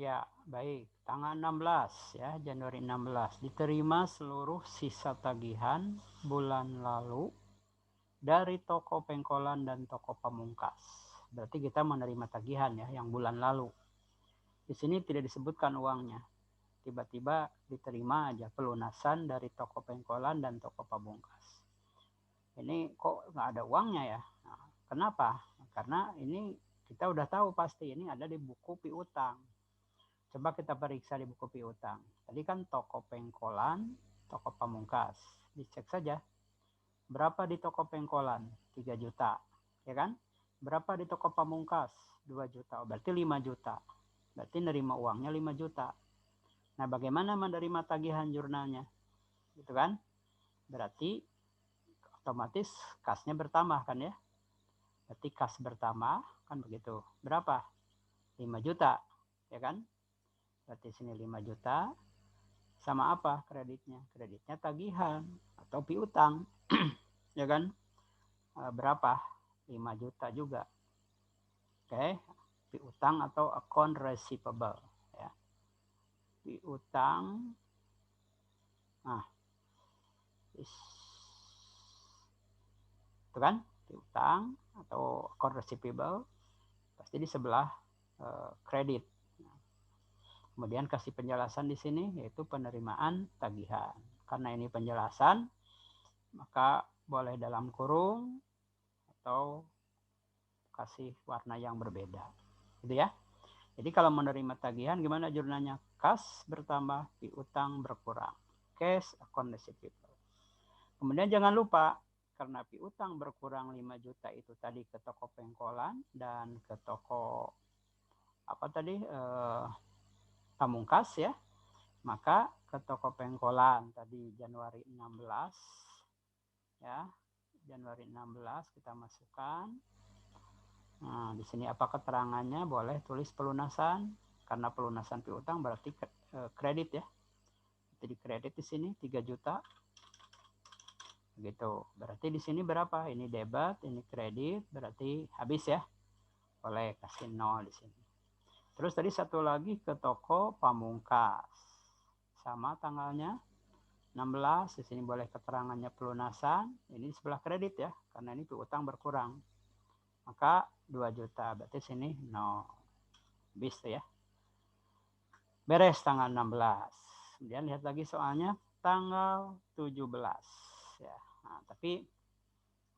Ya, baik. Tanggal 16 ya, Januari 16 diterima seluruh sisa tagihan bulan lalu dari toko pengkolan dan toko pamungkas. Berarti kita menerima tagihan ya yang bulan lalu. Di sini tidak disebutkan uangnya. Tiba-tiba diterima aja pelunasan dari toko pengkolan dan toko pamungkas. Ini kok nggak ada uangnya ya? Nah, kenapa? Karena ini kita udah tahu pasti ini ada di buku piutang. Coba kita periksa di buku piutang. Tadi kan toko pengkolan, toko pamungkas. Dicek saja. Berapa di toko pengkolan? 3 juta. Ya kan? Berapa di toko pamungkas? 2 juta. Berarti 5 juta. Berarti nerima uangnya 5 juta. Nah, bagaimana menerima tagihan jurnalnya? Gitu kan? Berarti otomatis kasnya bertambah kan ya? Berarti kas bertambah kan begitu. Berapa? 5 juta. Ya kan? Berarti sini 5 juta. Sama apa kreditnya? Kreditnya tagihan atau piutang. Ya kan? Berapa? 5 juta juga. Oke, piutang atau account receivable ya. Piutang. Nah, itu kan piutang atau account receivable pasti di sebelah kredit. Kemudian kasih penjelasan di sini yaitu penerimaan tagihan. Karena ini penjelasan, maka boleh dalam kurung atau kasih warna yang berbeda. Gitu ya. Jadi kalau menerima tagihan gimana jurnalnya? Kas bertambah, piutang berkurang. Cash account receivable. Kemudian jangan lupa karena piutang berkurang 5 juta itu tadi ke toko pengkolan dan ke toko apa tadi pamungkas ya. Maka ke toko pengkolan tadi Januari 16 ya. Januari 16 kita masukkan. Nah, di sini apa keterangannya? Boleh tulis pelunasan karena pelunasan piutang berarti kredit ya. Jadi kredit di sini 3 juta. Begitu. Berarti di sini berapa? Ini debit, ini kredit, berarti habis ya. Boleh kasih 0 di sini. Terus tadi satu lagi ke toko pamungkas. Sama tanggalnya 16, di sini boleh keterangannya pelunasan. Ini sebelah kredit ya, karena ini piutang berkurang. Maka 2 juta, berarti sini 0. Habis tuh ya. Beres tanggal 16. Kemudian lihat lagi soalnya tanggal 17 ya. Nah, tapi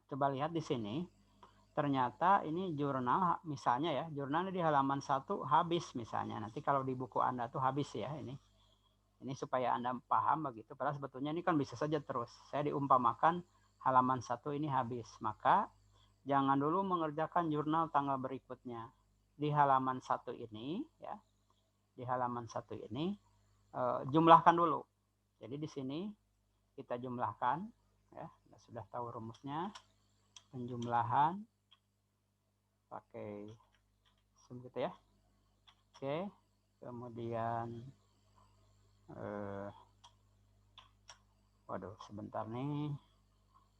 coba lihat di sini. Ternyata ini jurnal misalnya ya, jurnalnya di halaman 1 habis misalnya. Nanti kalau di buku Anda tuh habis ya ini. Ini supaya Anda paham begitu. Padahal sebetulnya ini kan bisa saja terus. Saya diumpamakan halaman 1 ini habis. Maka jangan dulu mengerjakan jurnal tanggal berikutnya. Di halaman 1 ini ya. Di halaman 1 ini jumlahkan dulu. Jadi di sini kita jumlahkan ya. Kita sudah tahu rumusnya. Penjumlahan pakai sum gitu ya. Oke, kemudian waduh sebentar nih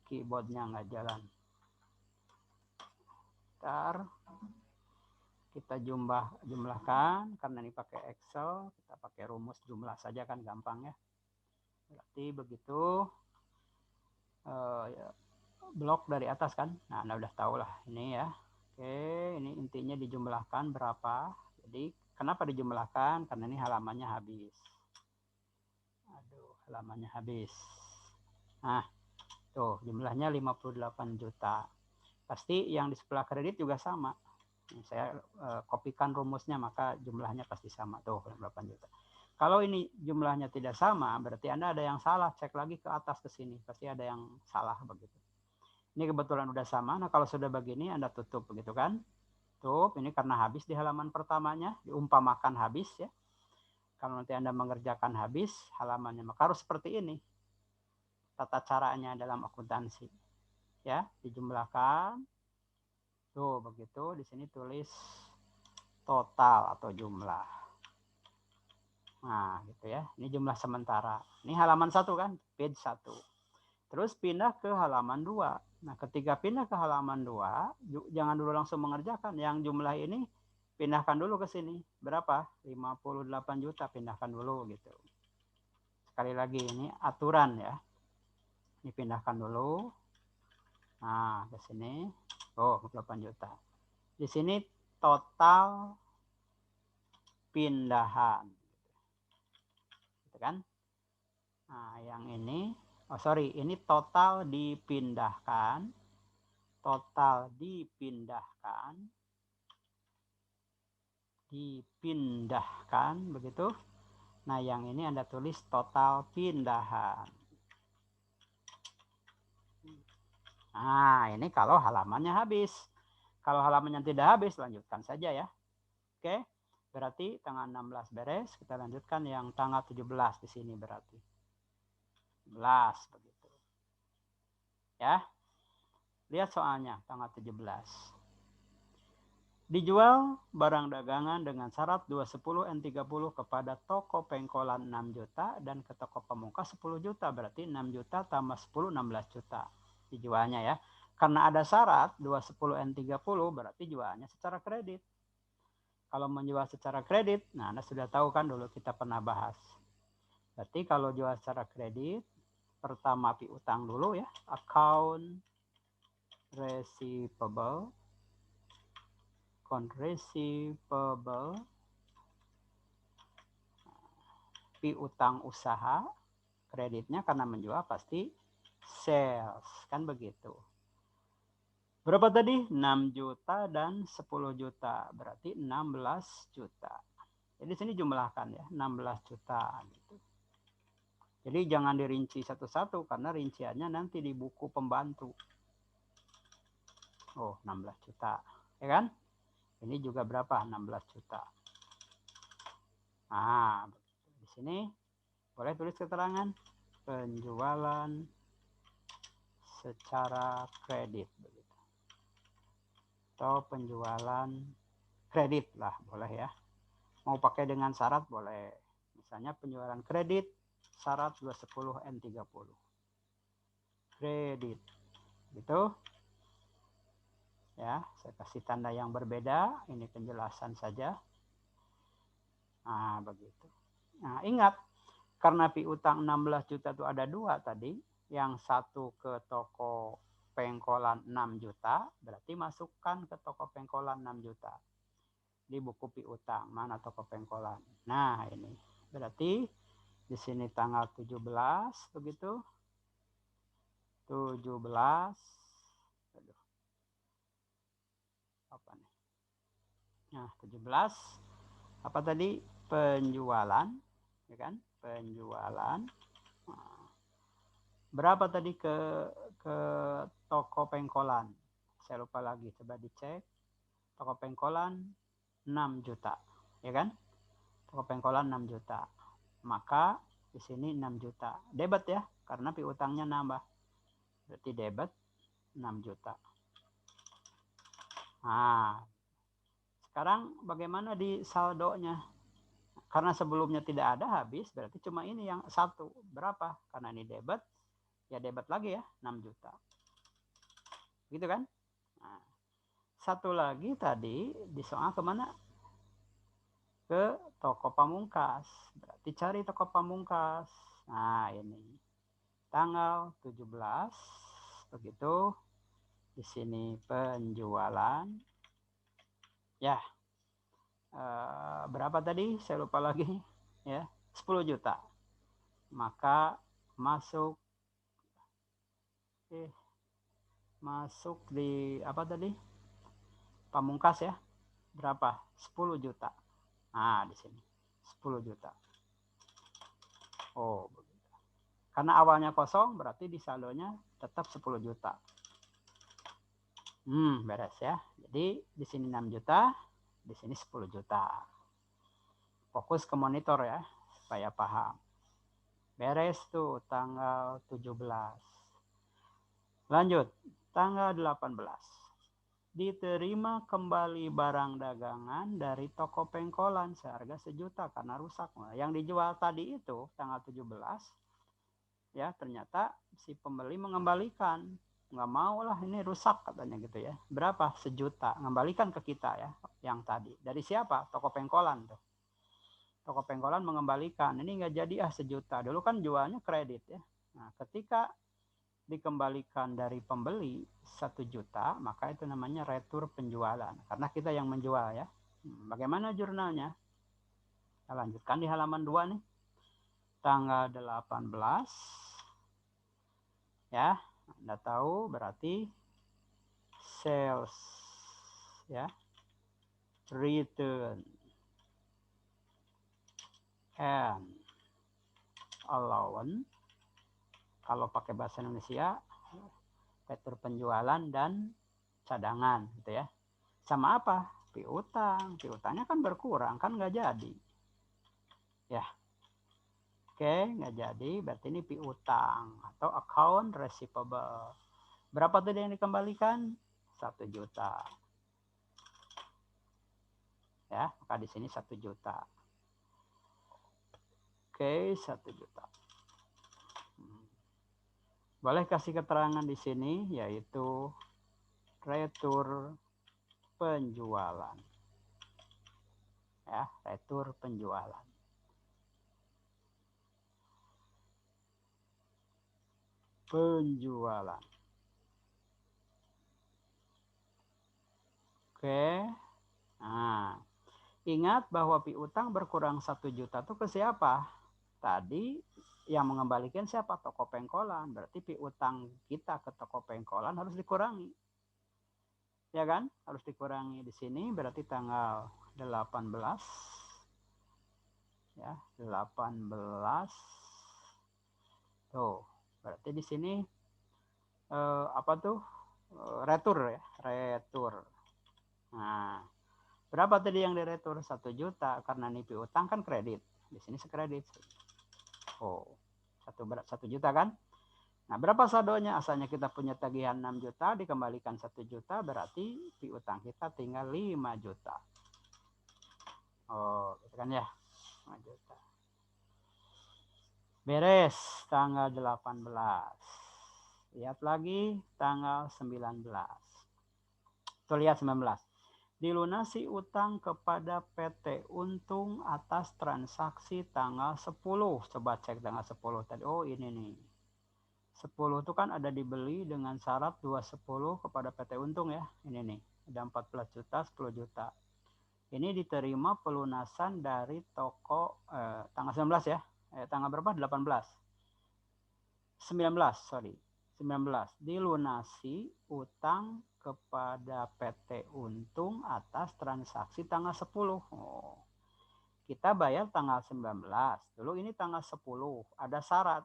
keyboardnya nggak jalan. Bentar, kita jumlahkan karena ini pakai Excel, kita pakai rumus jumlah saja kan gampang ya. Berarti begitu blok dari atas kan. Nah, Anda udah tahu lah ini ya. Oke, ini intinya dijumlahkan berapa. Jadi kenapa dijumlahkan? Karena ini halamannya habis. Aduh, halamannya habis. Nah, tuh jumlahnya 58 juta. Pasti yang di sebelah kredit juga sama. Saya kopikan rumusnya maka jumlahnya pasti sama. Tuh 58 juta. Kalau ini jumlahnya tidak sama, berarti Anda ada yang salah. Cek lagi ke atas ke sini. Pasti ada yang salah begitu. Ini kebetulan udah sama. Nah kalau sudah begini Anda tutup begitu kan. Tutup. Ini karena habis di halaman pertamanya. Diumpamakan habis ya. Kalau nanti Anda mengerjakan habis halamannya. Maka harus seperti ini. Tata caranya dalam akuntansi. Ya, dijumlahkan. Tuh begitu. Di sini tulis total atau jumlah. Nah gitu ya. Ini jumlah sementara. Ini halaman 1 kan. Page 1. Terus pindah ke halaman 2. Nah ketika pindah ke halaman 2, jangan dulu langsung mengerjakan. Yang jumlah ini pindahkan dulu ke sini. Berapa? 58 juta, pindahkan dulu gitu. Sekali lagi ini aturan ya. Dipindahkan dulu. Nah, ke sini. Oh, 58 juta. Di sini total pindahan. Gitu kan? Nah, yang ini, oh sorry, ini total dipindahkan. Total dipindahkan. Dipindahkan, begitu. Nah, yang ini Anda tulis total pindahan. Nah, ini kalau halamannya habis. Kalau halamannya tidak habis, lanjutkan saja ya. Oke, berarti tanggal 16 beres. Kita lanjutkan yang tanggal 17 di sini berarti. 17 begitu. Ya. Lihat soalnya tanggal 17. Dijual barang dagangan dengan syarat 210 N30 kepada toko pengkolan 6 juta dan ke toko pamungkas 10 juta. Berarti 6 juta tambah 10, 16 juta dijualnya ya. Karena ada syarat 210 N30 berarti jualnya secara kredit. Kalau menjual secara kredit, nah Anda sudah tahu kan dulu kita pernah bahas. Berarti kalau jual secara kredit, pertama piutang dulu ya, account receivable, piutang usaha, kreditnya karena menjual pasti sales, kan begitu. Berapa tadi? 6 juta dan 10 juta, berarti 16 juta. Jadi sini jumlahkan ya, 16 juta gitu. Jadi jangan dirinci satu-satu karena rinciannya nanti di buku pembantu. Oh, 16 juta. Ya kan? Ini juga berapa? 16 juta. Nah, di sini boleh tulis keterangan penjualan secara kredit begitu. Atau penjualan kredit lah, boleh ya. Mau pakai dengan syarat boleh. Misalnya penjualan kredit syarat 210 N30. Kredit. Gitu. Ya, saya kasih tanda yang berbeda, ini penjelasan saja. Nah, begitu. Nah, ingat, karena piutang 16 juta itu ada dua tadi, yang satu ke toko pengkolan 6 juta, berarti masukkan ke toko pengkolan 6 juta. Di buku piutang, mana toko pengkolan. Nah, ini. Berarti di sini tanggal 17, begitu. 17. Aduh. Apa nih? Nah, 17. Apa tadi? Penjualan, ya kan? Penjualan. Nah, berapa tadi ke toko pengkolan? Saya lupa lagi, coba dicek. Toko pengkolan 6 juta, ya kan? Toko pengkolan 6 juta. Maka di sini 6 juta. Debit ya, karena piutangnya nambah. Berarti debit 6 juta. Nah, sekarang bagaimana di saldonya? Karena sebelumnya tidak ada habis, berarti cuma ini yang satu. Berapa? Karena ini debit, ya debit lagi ya, 6 juta. Gitu kan? Nah, satu lagi tadi di soal kemana? Ke toko pamungkas. Berarti cari toko pamungkas. Nah, ini. Tanggal 17. Begitu. Di sini penjualan. Ya. Berapa tadi? Saya lupa lagi. Ya, 10 juta. Maka masuk di apa tadi? Pamungkas ya. Berapa? 10 juta. Nah, di sini 10 juta. Oh, begitu. Karena awalnya kosong, berarti di saldonya tetap 10 juta. Beres ya. Jadi di sini 6 juta, di sini 10 juta. Fokus ke monitor ya, supaya paham. Beres tuh tanggal 17. Lanjut, tanggal 18. Diterima kembali barang dagangan dari toko pengkolan seharga 1 juta karena rusak. Yang dijual tadi itu tanggal 17, ya ternyata si pembeli mengembalikan nggak mau lah, ini rusak katanya gitu ya. Berapa? 1 juta, ngembalikan ke kita ya, yang tadi. Dari siapa? Toko pengkolan tuh. Toko pengkolan mengembalikan, ini nggak jadi 1 juta. Dulu kan jualnya kredit ya. Nah, ketika dikembalikan dari pembeli 1 juta, maka itu namanya retur penjualan. Karena kita yang menjual ya. Bagaimana jurnalnya? Kita lanjutkan di halaman 2 nih. Tanggal 18 ya, Anda tahu berarti sales ya, return and allowance. Kalau pakai bahasa Indonesia, retur penjualan dan cadangan gitu ya. Sama apa? Piutang. Piutangnya kan berkurang, kan nggak jadi. Ya. Oke, nggak jadi, berarti ini piutang atau account receivable. Berapa tadi yang dikembalikan? 1 juta. Ya, maka di sini 1 juta. Oke, 1 juta. Boleh kasih keterangan di sini, yaitu retur penjualan. Ya, retur penjualan. Penjualan. Oke. Nah, ingat bahwa piutang berkurang 1 juta itu ke siapa? Tadi yang mengembalikan siapa? Toko pengkolan. Berarti piutang kita ke toko pengkolan harus dikurangi. Ya kan? Harus dikurangi di sini berarti tanggal 18. Ya, 18. Tuh, berarti di sini apa tuh? Retur ya, retur. Nah, berapa tadi yang diretur? 1 juta karena ini piutang kan kredit. Di sini sekredit. Oh, 1 juta kan? Nah, berapa saldonya? Asalnya kita punya tagihan 6 juta, dikembalikan 1 juta, berarti piutang kita tinggal 5 juta. Oh, gitu kan ya? 5 juta. Beres, tanggal 18. Lihat lagi, tanggal 19. Tuh, lihat 19. Dilunasi utang kepada PT Untung atas transaksi tanggal 10. Coba cek tanggal 10 tadi. Oh, ini nih. 10 itu kan ada dibeli dengan syarat 210 kepada PT Untung ya. Ini nih, ada 14 juta, 10 juta. Ini diterima pelunasan dari toko tanggal 19 ya. Tanggal berapa? 18. 19, sorry. 19. Dilunasi utang kepada PT Untung atas transaksi tanggal 10. Oh. Kita bayar tanggal 19. Dulu ini tanggal 10. Ada syarat.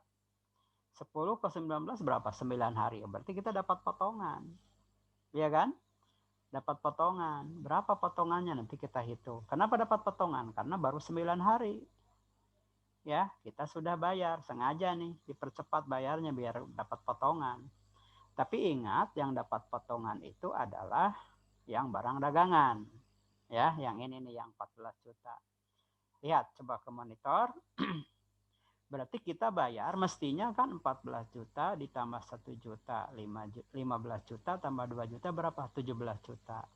10 ke 19 berapa? 9 hari. Berarti kita dapat potongan. Iya kan? Dapat potongan. Berapa potongannya nanti kita hitung. Kenapa dapat potongan? Karena baru 9 hari. Ya, kita sudah bayar. Sengaja nih dipercepat bayarnya biar dapat potongan. Tapi ingat, yang dapat potongan itu adalah yang barang dagangan. Ya, yang ini nih, yang 14 juta. Lihat, coba ke monitor. Berarti kita bayar mestinya kan 14 juta ditambah 1 juta, 15 juta tambah 2 juta berapa? 17 juta.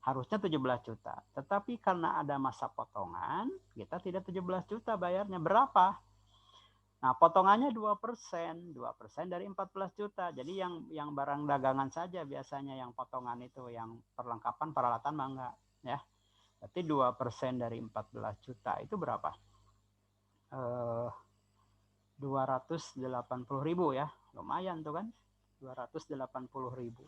Harusnya 17 juta. Tetapi karena ada masa potongan, kita tidak 17 juta bayarnya. Berapa? Nah, potongannya 2%. 2% dari 14 juta. Jadi yang barang dagangan saja biasanya yang potongan itu, yang perlengkapan peralatan mah enggak, ya. Berarti 2% dari 14 juta itu berapa? 280.000 ya. Lumayan tuh kan. 280.000.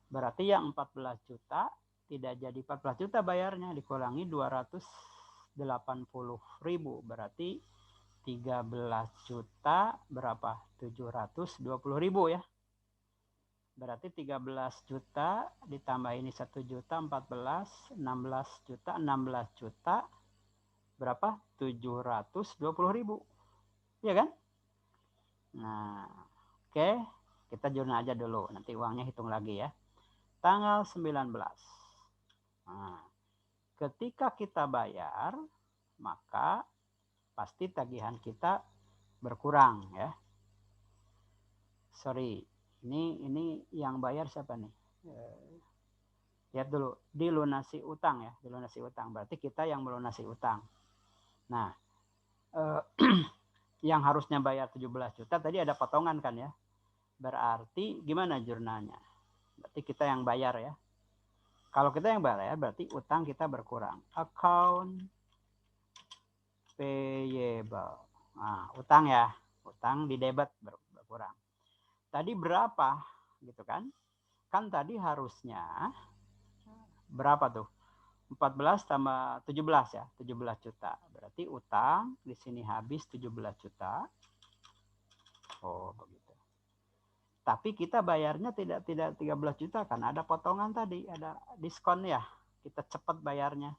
Berarti yang 14 juta tidak jadi 14 juta bayarnya, dikurangi 280.000. Berarti 13 juta berapa? 720.000 ya. Berarti 13 juta ditambah ini 1 juta, 14, 16 juta, 16 juta berapa? 720.000. Iya kan? Nah, oke. Kita jurnal aja dulu. Nanti uangnya hitung lagi ya. Tanggal 19. Nah, ketika kita bayar, maka pasti tagihan kita berkurang ya. Sorry, Ini yang bayar siapa nih? Lihat dulu, dilunasi utang ya, dilunasi utang. Berarti kita yang melunasi utang. Nah, yang harusnya bayar 17 juta tadi ada potongan kan ya. Berarti gimana jurnalnya? Berarti kita yang bayar ya. Kalau kita yang bayar berarti utang kita berkurang. Account payable. Nah, utang ya. Utang di debit berkurang. Tadi berapa gitu kan? Kan tadi harusnya berapa tuh? 14 tambah 17 ya, 17 juta. Berarti utang di sini habis 17 juta. Oh, begitu. Tapi kita bayarnya tidak 13 juta karena ada potongan tadi, ada diskon ya. Kita cepat bayarnya.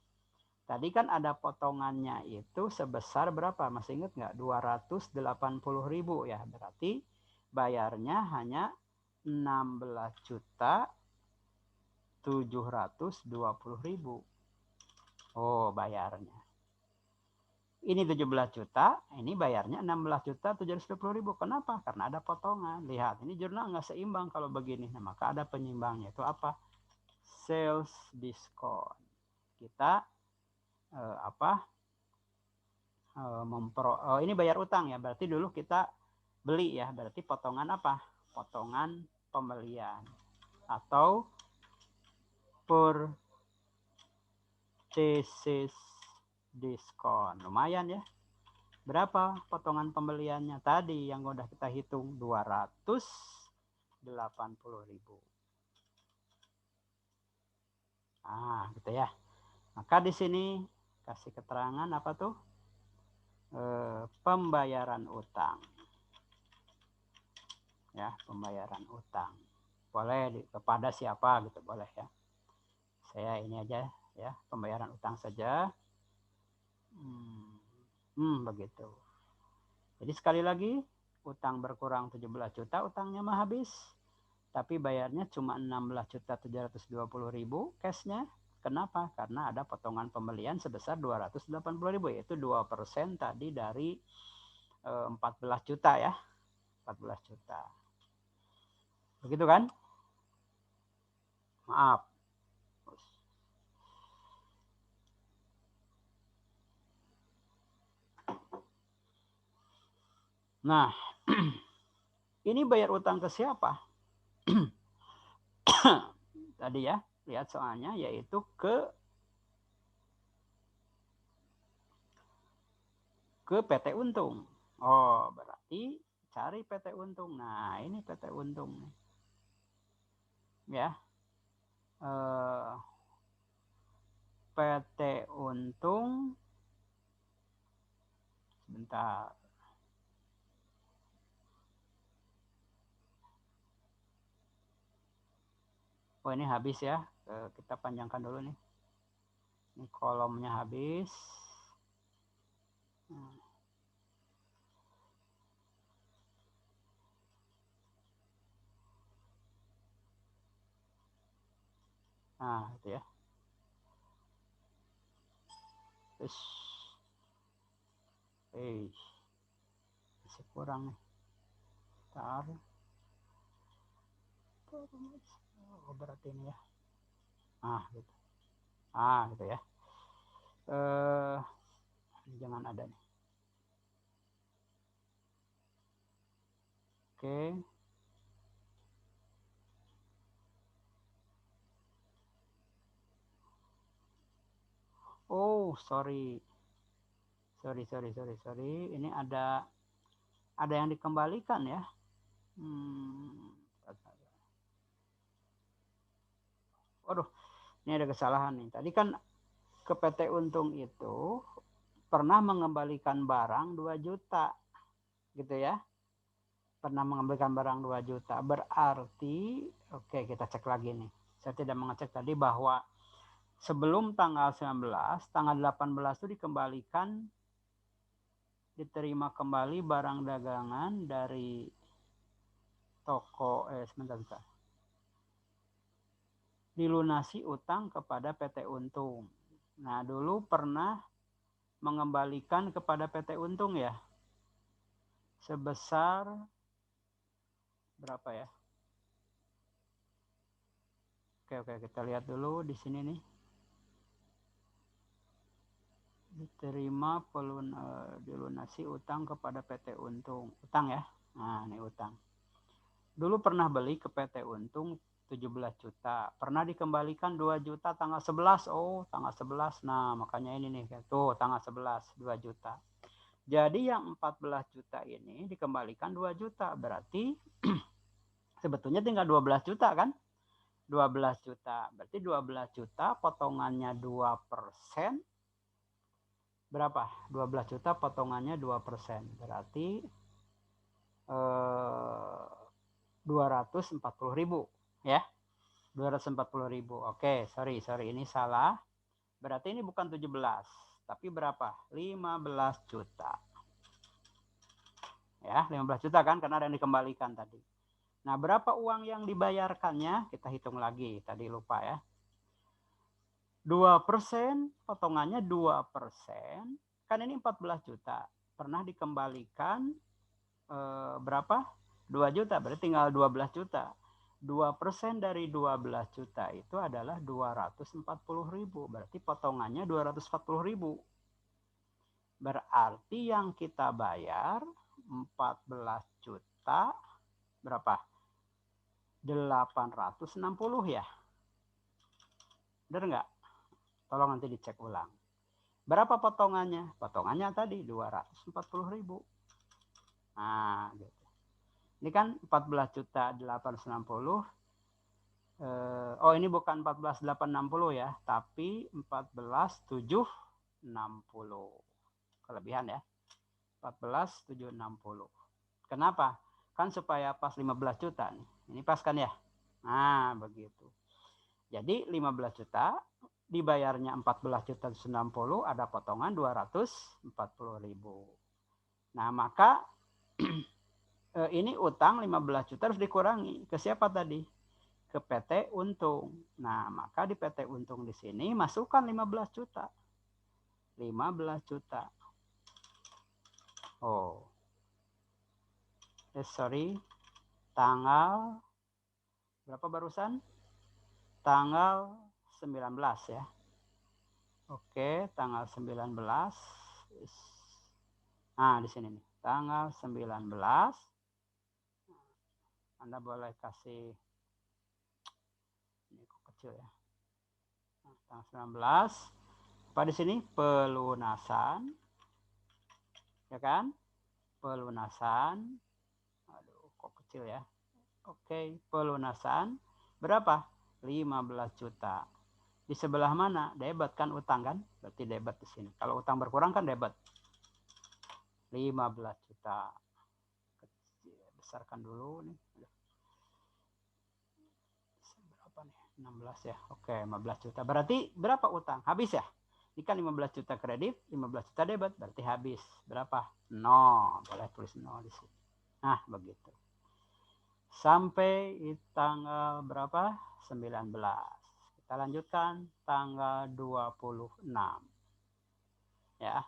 Tadi kan ada potongannya itu sebesar berapa? Masih ingat nggak? 280.000 ya. Berarti bayarnya hanya 16 juta 720.000. Oh, bayarnya. Ini 17 juta, ini bayarnya 16 juta 720.000. Kenapa? Karena ada potongan. Lihat, ini jurnal nggak seimbang kalau begini. Nah, maka ada penyeimbangnya. Itu apa? Sales discount. Kita ini bayar utang ya. Berarti dulu kita beli ya. Berarti potongan apa? Potongan pembelian. Atau purchase diskon. Lumayan ya. Berapa potongan pembeliannya tadi yang udah kita hitung? 280.000. Nah, gitu ya. Maka di sini kasih keterangan apa tuh? Pembayaran utang. Ya, pembayaran utang. Boleh kepada siapa gitu, boleh ya. Saya ini aja ya, pembayaran utang saja. Begitu. Jadi sekali lagi, utang berkurang 17 juta, utangnya mah habis. Tapi bayarnya cuma 16.720.000 cashnya. Kenapa? Karena ada potongan pembelian sebesar 280.000, yaitu 2% tadi dari 14 juta ya. 14 juta. Begitu kan? Maaf. Nah, ini bayar utang ke siapa? Tadi ya, lihat soalnya, yaitu ke PT Untung. Oh, berarti cari PT Untung. Nah, ini PT Untung. Ya. PT Untung. Sebentar. Oh, ini habis ya. Kita panjangkan dulu nih. Ini kolomnya habis. Nah, itu ya. Terus. Masih kurang nih. Bentar. Oh, berarti ini ya. Gitu. Gitu ya. Jangan ada nih. Oke. Oh, sorry. Ini ada yang dikembalikan ya. Waduh, ini ada kesalahan nih. Tadi kan ke PT Untung itu pernah mengembalikan barang 2 juta. Gitu ya. Pernah mengembalikan barang 2 juta. Berarti, oke, kita cek lagi nih. Saya tidak mengecek tadi bahwa sebelum tanggal 19, tanggal 18 itu diterima kembali barang dagangan dari toko sebentar. Dilunasi utang kepada PT Untung. Nah, dulu pernah mengembalikan kepada PT Untung ya. Sebesar berapa ya? Oke, kita lihat dulu di sini nih. Diterima dilunasi utang kepada PT Untung. Utang ya. Nah, ini utang. Dulu pernah beli ke PT Untung 17 juta. Pernah dikembalikan 2 juta tanggal 11. Oh, tanggal 11. Nah, makanya ini nih. Tuh, tanggal 11, 2 juta. Jadi yang 14 juta ini dikembalikan 2 juta. Berarti sebetulnya tinggal 12 juta kan? 12 juta. Berarti 12 juta potongannya 2%. Berapa? 12 juta potongannya 2%. Berarti 240.000 ya. 240.000. Oke, sorry ini salah. Berarti ini bukan 17, tapi berapa? 15 juta. Ya, 15 juta kan karena ada yang dikembalikan tadi. Nah, berapa uang yang dibayarkannya? Kita hitung lagi, tadi lupa ya. 2%, potongannya 2%, kan ini 14 juta. Pernah dikembalikan berapa? 2 juta, berarti tinggal 12 juta. 2% dari 12 juta itu adalah 240.000. Berarti potongannya 240.000. Berarti yang kita bayar 14 juta berapa? 860 ya. Benar nggak? Tolong nanti dicek ulang. Berapa potongannya? Potongannya tadi 240.000. Nah, gitu. Ini kan 14 juta 860. Oh, ini bukan 14.860 ya, tapi 14.760. Kelebihan ya. 14.760. Kenapa? Kan supaya pas 15 juta nih. Ini pas kan ya? Nah, begitu. Jadi 15 juta dibayarnya 14.760, ada potongan 240.000. Nah, maka ini utang 15 juta harus dikurangi. Ke siapa tadi? Ke PT Untung. Nah, maka di PT Untung di sini masukkan 15 juta. 15 juta. Oh. Sorry. Tanggal berapa barusan? Tanggal 19 ya. Oke, tanggal 19. Nah, di sini nih. Tanggal 19. Anda boleh kasih ini kok kecil ya. Nah, tanggal 19. Apa di sini? Pelunasan. Ya kan? Pelunasan. Aduh, kok kecil ya. Oke, pelunasan berapa? 15 juta. Di sebelah mana? Debit kan utang kan? Berarti debit di sini. Kalau utang berkurang kan debit. 15 juta. Besarkan dulu nih. Berapa nih? 16 ya. Oke, 15 juta. Berarti berapa utang? Habis ya? Ini kan 15 juta kredit, 15 juta debit. Berarti habis. Berapa? 0. Boleh tulis 0 di sini. Nah, begitu. Sampai tanggal berapa? 19. Kita lanjutkan tanggal 26. Ya.